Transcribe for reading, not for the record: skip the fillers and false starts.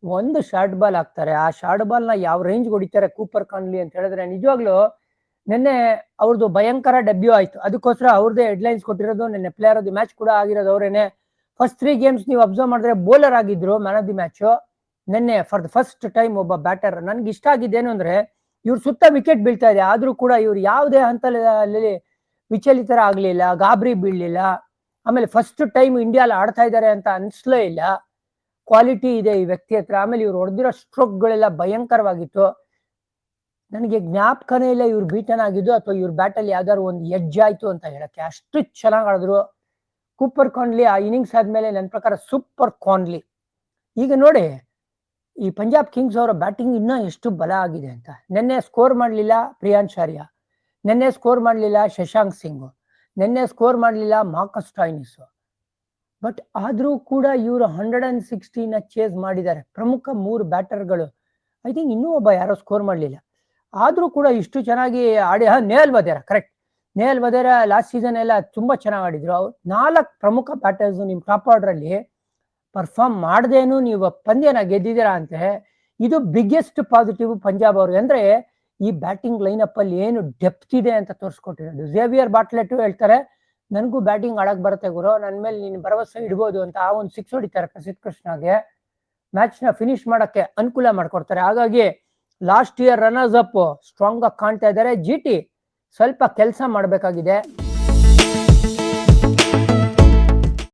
ಒಂದು short ball ಹಾಕ್ತಾರೆ. ಆ ಶಾರ್ಟ್ ಬಾಲ್ ನ ಯಾವ ರೇಂಜ್ ಹೊಡಿತಾರೆ ಕೂಪರ್ ಕಾನ್ಲಿ ಅಂತ ಹೇಳಿದ್ರೆ ನಿಜವಾಗ್ಲೂ ನಿನ್ನೆ ಅವ್ರದ್ದು ಭಯಂಕರ ಡೆಬ್ಯೂ ಆಯ್ತು. ಅದಕ್ಕೋಸ್ಕರ ಅವ್ರದ್ದೇ ಹೆಡ್ಲೈನ್ಸ್ ಕೊಟ್ಟಿರೋದು. ನಿನ್ನೆ ಪ್ಲೇಯರ್ ಆಫ್ ದಿ ಮ್ಯಾಚ್ ಕೂಡ ಆಗಿರೋದು ಅವರೇನೆ. ಫಸ್ಟ್ 3 ಗೇಮ್ಸ್ ನೀವು ಅಬ್ಸರ್ವ್ ಮಾಡಿದ್ರೆ ಬೌಲರ್ ಆಗಿದ್ರು ಮ್ಯಾನ್ ಆಫ್ ದಿ ಮ್ಯಾಚ್. ನಿನ್ನೆ ಫಾರ್ ದ ಫಸ್ಟ್ ಟೈಮ್ ಒಬ್ಬ ಬ್ಯಾಟರ್. ನನ್ಗೆ ಇಷ್ಟ ಆಗಿದ್ದೇನು ಅಂದ್ರೆ ಇವ್ರ ಸುತ್ತ ವಿಕೆಟ್ ಬೀಳ್ತಾ ಇದೆ, ಆದ್ರೂ ಕೂಡ ಇವ್ರು ಯಾವುದೇ ಹಂತದಲ್ಲಿ ವಿಚಲಿತರ ಆಗ್ಲಿಲ್ಲ, ಗಾಬರಿ ಬೀಳಲಿಲ್ಲ. ಆಮೇಲೆ ಫಸ್ಟ್ ಟೈಮ್ ಇಂಡಿಯಾಲ್ ಆಡ್ತಾ ಇದ್ದಾರೆ ಅಂತ ಅನ್ಸ್ಲೇ ಇಲ್ಲ. ಕ್ವಾಲಿಟಿ ಇದೆ ಈ ವ್ಯಕ್ತಿ ಹತ್ರ. ಆಮೇಲೆ ಇವ್ರು ಹೊಡೆದಿರೋ ಸ್ಟ್ರೋಕ್ಗಳೆಲ್ಲ ಭಯಂಕರವಾಗಿತ್ತು. ನನಗೆ ಜ್ಞಾಪಕನೇ ಇಲ್ಲ ಇವ್ರು ಬೀಟನ್ ಆಗಿದ್ದು ಅಥವಾ ಇವ್ರ ಬ್ಯಾಟಲ್ಲಿ ಯಾವ್ದಾದ್ರು ಒಂದು ಎಡ್ಜ್ ಆಯ್ತು ಅಂತ ಹೇಳಕ್ಕೆ. ಅಷ್ಟು ಚೆನ್ನಾಗಿ ಆಡಿದ್ರು ಕೂಪರ್ ಕಾನ್ಲಿ. ಆ ಇನ್ನಿಂಗ್ಸ್ ಆದ್ಮೇಲೆ ನನ್ನ ಪ್ರಕಾರ ಸೂಪರ್ ಕಾನ್ಲಿ. ಈಗ ನೋಡಿ ಈ ಪಂಜಾಬ್ ಕಿಂಗ್ಸ್ ಅವರ ಬ್ಯಾಟಿಂಗ್ ಇನ್ನೂ ಎಷ್ಟು ಬಲ ಆಗಿದೆ ಅಂತ. ನಿನ್ನೆ ಸ್ಕೋರ್ ಮಾಡಲಿಲ್ಲ ಪ್ರಿಯಾಂಶಾರ್ಯ, ನಿನ್ನೆ ಸ್ಕೋರ್ ಮಾಡಲಿಲ್ಲ ಶಶಾಂಕ್ ಸಿಂಗ್, ನಿನ್ನೆ ಸ್ಕೋರ್ ಮಾಡಲಿಲ್ಲ ಮಾರ್ಕಸ್ ಸ್ಟಾಯ್ನಿಸ್. ಬಟ್ ಆದ್ರೂ ಕೂಡ ಇವರು 116 ಚೇಸ್ ಮಾಡಿದ್ದಾರೆ. ಪ್ರಮುಖ 3 ಬ್ಯಾಟರ್ಗಳು. ಐ ಥಿಂಕ್ ಇನ್ನೂ ಒಬ್ಬ ಯಾರೋ ಸ್ಕೋರ್ ಮಾಡಲಿಲ್ಲ. ಆದ್ರೂ ಕೂಡ ಇಷ್ಟು ಚೆನ್ನಾಗಿ ಆಡಿ. Nehal Wadhera, correct, Nehal Wadhera last season ಎಲ್ಲ ತುಂಬಾ ಚೆನ್ನಾಗಿ ಆಡಿದ್ರು. 4 ಪ್ರಮುಖ ಬ್ಯಾಟರ್ಸ್ ನಿಮ್ ಟಾಪ್ ಆರ್ಡರ್ ಅಲ್ಲಿ ಪರ್ಫಾರ್ಮ್ ಮಾಡದೇನು ನೀವು ಪಂದ್ಯನ ಗೆದ್ದಿದ್ದೀರಾ ಅಂದ್ರೆ ಇದು ಬಿಗ್ಗೆಸ್ಟ್ ಪಾಸಿಟಿವ್ ಪಂಜಾಬ್ ಅವ್ರಿಗೆ. ಅಂದ್ರೆ ಈ ಬ್ಯಾಟಿಂಗ್ ಲೈನಪ್ ಅಲ್ಲಿ ಏನು ಡೆಪ್ತ್ ಇದೆ ಅಂತ ತೋರಿಸ್ಕೊಟ್ಟಿರೋದು. ಝೇವಿಯರ್ ಬಾಟ್ಲೆಟ್ ಹೇಳ್ತಾರೆ ನನಗೂ ಬ್ಯಾಟಿಂಗ್ ಆಡಕ್ ಬರುತ್ತೆ ಗುರು, ನನ್ನ ಮೇಲೆ ನೀನು ಭರವಸೆ ಇಡ್ಬೋದು ಅಂತ. ಆ ಒಂದು 6 ಹೊಡಿತಾರೆ ಪ್ರಸಿದ್ಧ ಕೃಷ್ಣಗೆ. ಮ್ಯಾಚ್ ನ ಫಿನಿಶ್ ಮಾಡಕ್ಕೆ ಅನುಕೂಲ ಮಾಡ್ಕೊಡ್ತಾರೆ. ಹಾಗಾಗಿ last year runners up strong ಆಗಿ ಕಾಣ್ತಾ ಇದ್ದಾರೆ. GT ಸ್ವಲ್ಪ ಕೆಲಸ ಮಾಡಬೇಕಾಗಿದೆ.